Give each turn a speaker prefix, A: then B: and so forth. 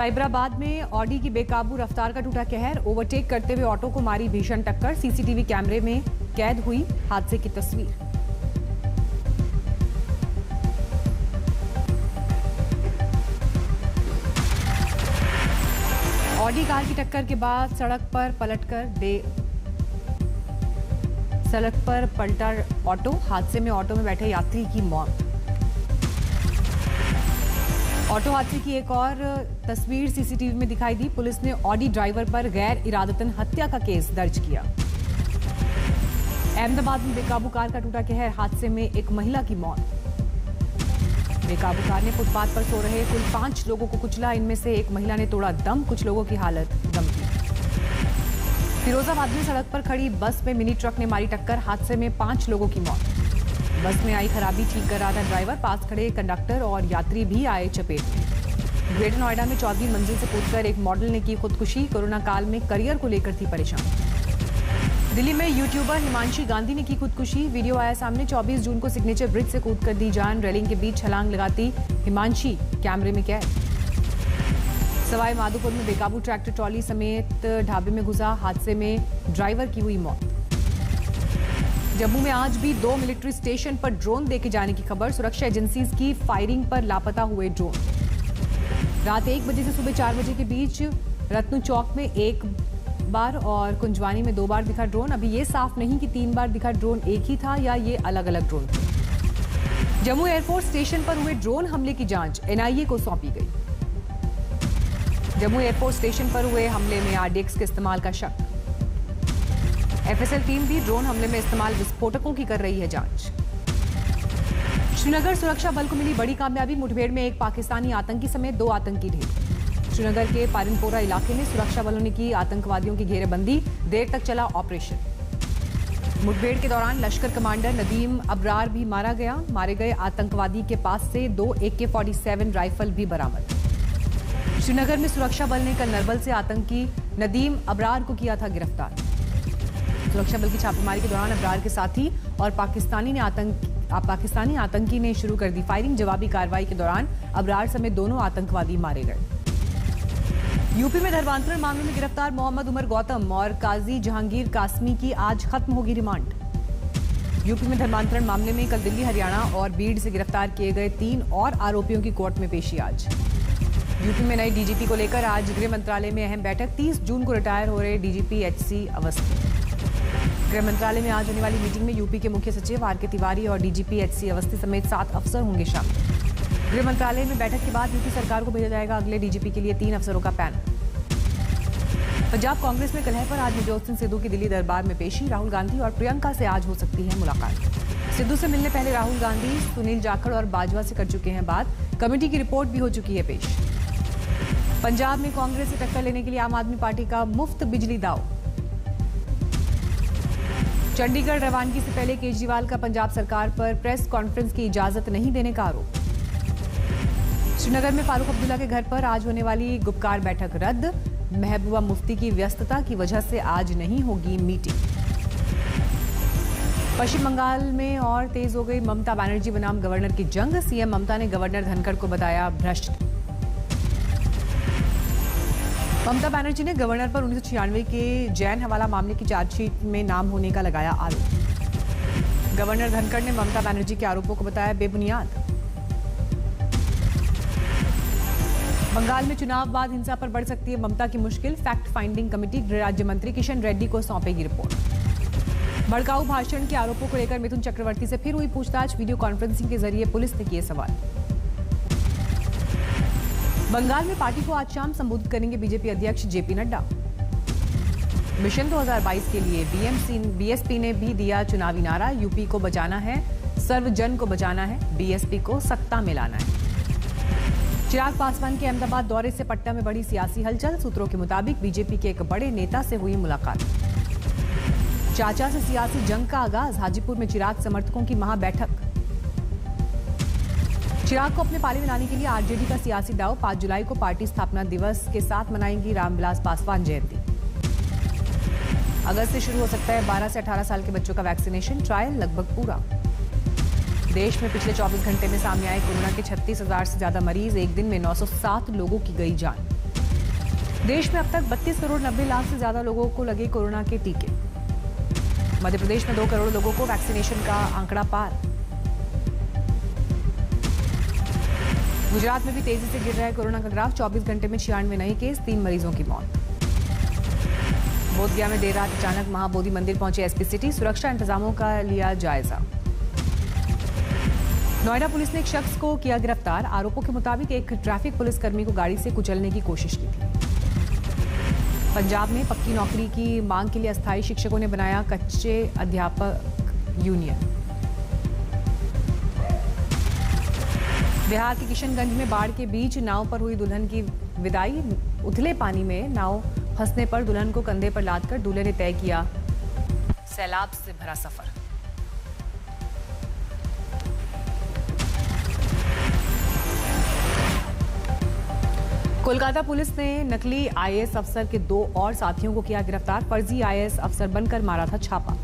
A: साइबराबाद में ऑडी की बेकाबू रफ्तार का टूटा कहर। ओवरटेक करते हुए ऑटो को मारी भीषण टक्कर। सीसीटीवी कैमरे में कैद हुई हादसे की तस्वीर। ऑडी कार की टक्कर के बाद सड़क पर पलटा ऑटो। हादसे में ऑटो में बैठे यात्री की मौत। ऑटो हादसे की एक और तस्वीर सीसीटीवी में दिखाई दी। पुलिस ने ऑडी ड्राइवर पर गैर इरादतन हत्या का केस दर्ज किया। अहमदाबाद में बेकाबू कार का टूटा कहर। हादसे में एक महिला की मौत। बेकाबू कार ने फुटपाथ पर सो रहे कुल 5 लोगों को कुचला। इनमें से एक महिला ने तोड़ा दम। कुछ लोगों की हालत गंभीर। फिरोजाबाद में सड़क पर खड़ी बस में मिनी ट्रक ने मारी टक्कर। हादसे में 5 लोगों की मौत। बस में आई खराबी ठीक कर रहा था ड्राइवर। पास खड़े कंडक्टर और यात्री भी आए चपेट में। ग्रेटर नोएडा में 14वीं मंजिल से कूदकर एक मॉडल ने की खुदकुशी। कोरोना काल में करियर को लेकर थी परेशान। दिल्ली में यूट्यूबर हिमांशी गांधी ने की खुदकुशी। वीडियो आया सामने। 24 जून को सिग्नेचर ब्रिज से कूदकर दी जान। रेलिंग के बीच छलांग लगाती हिमांशी कैमरे में कैद। सवाई माधोपुर में बेकाबू ट्रैक्टर ट्रॉली समेत ढाबे में घुसा। हादसे में ड्राइवर की हुई मौत। जम्मू में आज भी 2 मिलिट्री स्टेशन पर ड्रोन देखे जाने की खबर। सुरक्षा एजेंसीज की फायरिंग पर लापता हुए ड्रोन। रात 1 बजे से सुबह 4 बजे के बीच रत्नू चौक में 1 बार और कुंजवानी में 2 बार दिखा ड्रोन। अभी ये साफ नहीं कि 3 बार दिखा ड्रोन एक ही था या ये अलग अलग ड्रोन थे। जम्मू एयरफोर्स स्टेशन पर हुए ड्रोन हमले की जांच एनआईए को सौंपी गई। जम्मू एयरफोर्स स्टेशन पर हुए हमले में आरडीएक्स के इस्तेमाल का शक। एफएसएल टीम भी ड्रोन हमले में इस्तेमाल विस्फोटकों की कर रही है जांच। श्रीनगर सुरक्षा बल को मिली बड़ी कामयाबी। मुठभेड़ में एक पाकिस्तानी आतंकी समेत 2 आतंकी ढेर। श्रीनगर के पारिनपोरा इलाके में सुरक्षा बलों ने की आतंकवादियों की घेरेबंदी। देर तक चला ऑपरेशन। मुठभेड़ के दौरान लश्कर कमांडर नदीम अबरार भी मारा गया। मारे गए आतंकवादी के पास से 2 AK-47 राइफल भी बरामद। श्रीनगर में सुरक्षा बल ने कल नरबल से आतंकी नदीम अबरार को किया था गिरफ्तार। सुरक्षा बल की छापेमारी के दौरान अबरार के साथी और पाकिस्तानी आतंकी ने शुरू कर दी फायरिंग। जवाबी कार्रवाई के दौरान अबरार समेत दोनों आतंकवादी मारे गए। यूपी में धर्मांतरण मामले में गिरफ्तार मोहम्मद उमर गौतम और काजी जहांगीर कासमी की आज खत्म होगी रिमांड। यूपी में धर्मांतरण मामले में कल दिल्ली, हरियाणा और बीड से गिरफ्तार किए गए 3 और आरोपियों की कोर्ट में पेशी आज। यूपी में नए डीजीपी को लेकर आज गृह मंत्रालय में अहम बैठक। 30 जून को रिटायर हो रहे डीजीपी HC अवस्थी। गृह मंत्रालय में आज होने वाली मीटिंग में यूपी के मुख्य सचिव RK तिवारी और डीजीपी HC अवस्थी समेत 7 अफसर होंगे शामिल। गृह मंत्रालय में बैठक के बाद यूपी सरकार को भेजा जाएगा अगले डीजीपी के लिए 3 अफसरों का पैनल। पंजाब कांग्रेस में कलह पर आज नवजोत सिंह सिद्धू की दिल्ली दरबार में पेशी। राहुल गांधी और प्रियंका से आज हो सकती है मुलाकात। सिद्धू से मिलने पहले राहुल गांधी सुनील जाखड़ और बाजवा से कर चुके हैं बात। कमेटी की रिपोर्ट भी हो चुकी है पेश। पंजाब में कांग्रेस से टक्कर लेने के लिए आम आदमी पार्टी का मुफ्त बिजली दाव। चंडीगढ़ रवानगी से पहले केजरीवाल का पंजाब सरकार पर प्रेस कॉन्फ्रेंस की इजाजत नहीं देने का आरोप। श्रीनगर में फारूक अब्दुल्ला के घर पर आज होने वाली गुपकार बैठक रद्द। महबूबा मुफ्ती की व्यस्तता की वजह से आज नहीं होगी मीटिंग। पश्चिम बंगाल में और तेज हो गई ममता बनर्जी बनाम गवर्नर की जंग। सीएम ममता ने गवर्नर धनखड़ को बताया भ्रष्ट। ममता बनर्जी ने गवर्नर पर 1996 के जैन हवाला मामले की चार्जशीट में नाम होने का लगाया आरोप। गवर्नर धनखड़ ने ममता बनर्जी के आरोपों को बताया बेबुनियाद। बंगाल में चुनाव बाद हिंसा पर बढ़ सकती है ममता की मुश्किल। फैक्ट फाइंडिंग कमेटी गृह राज्य मंत्री किशन रेड्डी को सौंपेगी रिपोर्ट। भड़काऊ भाषण के आरोपों को लेकर मिथुन चक्रवर्ती से फिर हुई पूछताछ। वीडियो कॉन्फ्रेंसिंग के जरिए पुलिस ने किए सवाल। बंगाल में पार्टी को आज शाम संबोधित करेंगे बीजेपी अध्यक्ष जेपी नड्डा। मिशन 2022 के लिए बीएसपी ने भी दिया चुनावी नारा। यूपी को बचाना है, सर्वजन को बचाना है, बीएसपी को सत्ता में लाना है। चिराग पासवान के अहमदाबाद दौरे से पटना में बड़ी सियासी हलचल। सूत्रों के मुताबिक बीजेपी के एक बड़े नेता से हुई मुलाकात। चाचा से सियासी जंग का आगाज। हाजीपुर में चिराग समर्थकों की महाबैठक। चिराग को अपने पाले में लाने के लिए आरजेडी का सियासी दाव। 5 जुलाई को पार्टी स्थापना दिवस के साथ मनाएंगी रामविलास पासवान जयंती। अगस्त से शुरू हो सकता है 12 से 18 साल के बच्चों का वैक्सीनेशन। ट्रायल लगभग पूरा। देश में पिछले 24 घंटे में सामने आए कोरोना के 36,000 से ज्यादा मरीज। एक दिन में 907 लोगों की गई जान। देश में अब तक 32 करोड़ 90 लाख से ज्यादा लोगों को लगे कोरोना के टीके। मध्य प्रदेश में 2 करोड़ लोगों को वैक्सीनेशन का आंकड़ा पार। गुजरात में भी तेजी से गिर रहा है कोरोना का ग्राफ। 24 घंटे में 96 नए केस, 3 मरीजों की मौत। बोधगया में देर रात अचानक महाबोधि मंदिर पहुंचे एसपी सिटी, सुरक्षा इंतजामों का लिया जायजा। नोएडा पुलिस ने एक शख्स को किया गिरफ्तार। आरोपों के मुताबिक एक ट्रैफिक पुलिसकर्मी को गाड़ी से कुचलने की कोशिश की थी। पंजाब में पक्की नौकरी की मांग के लिए अस्थायी शिक्षकों ने बनाया कच्चे अध्यापक यूनियन। बिहार के किशनगंज में बाढ़ के बीच नाव पर हुई दुल्हन की विदाई। उथले पानी में नाव फंसने पर दुल्हन को कंधे पर लादकर दूल्हे ने तय किया सैलाब से भरा सफर। कोलकाता पुलिस ने नकली आईएएस अफसर के 2 और साथियों को किया गिरफ्तार। फर्जी आईएएस अफसर बनकर मारा था छापा।